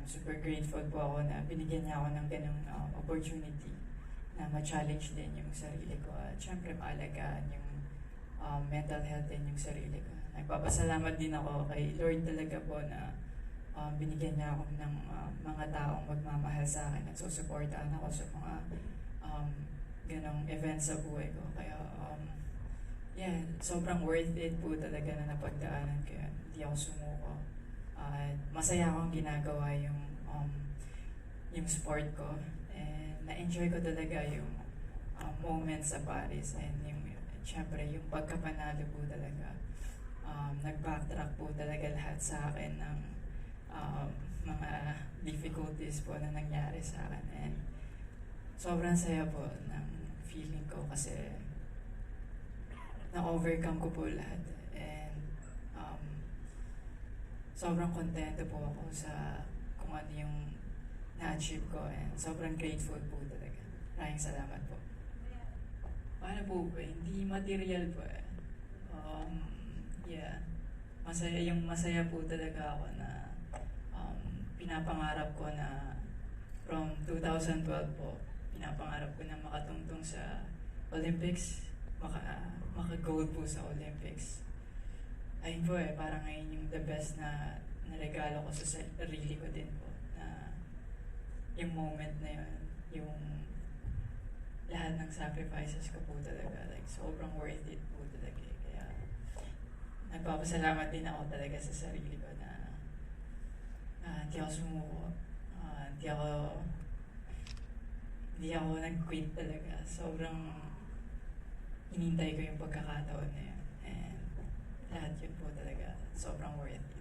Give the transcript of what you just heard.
super grateful po ako na binigyan niya ako ng ganong opportunity na ma-challenge din yung sarili ko. At syempre, maalagaan yung mental health din yung sarili ko. Nagpapasalamat din ako kay Lord talaga po na binigyan niya ako ng mga taong magmamahal sa akin at susuportahan ako sa mga ganong events sa buhay ko. Kaya, yeah, sobrang worth it po talaga na napagdaanan ko yun. Hindi ako sumuko. At masaya akong ginagawa yung sport ko. And na-enjoy ko talaga yung moments sa Paris and syempre yung pagkapanalo po talaga. Nag-backtrack po talaga lahat sa akin ng mga difficulties po na nangyari sa akin. And sobrang saya po ng feeling ko kasi na-overcome ko po lahat. And sobrang kontento po ako sa kung ano yung na-achieve ko and sobrang grateful po talaga. Maraming salamat po. Paano po ba? Hindi material po eh. Yeah. Masaya po talaga ako na pinapangarap ko na from 2012 po, pinapangarap ko na makatungtong sa Olympics, maka-gold po sa Olympics. Ayun po eh, parang ngayon yung the best na regalo ko sa sarili ko din po. Na yung moment na yun, yung lahat ng sacrifices ko po talaga, like sobrang worth it po talaga. Kaya nagpapasalamat din ako talaga sa sarili ko na hindi ako sumuko, hindi ako nag-quit talaga. Sobrang inintay ko yung pagkakataon na yun. And lahat yun po talaga, sobrang worth it.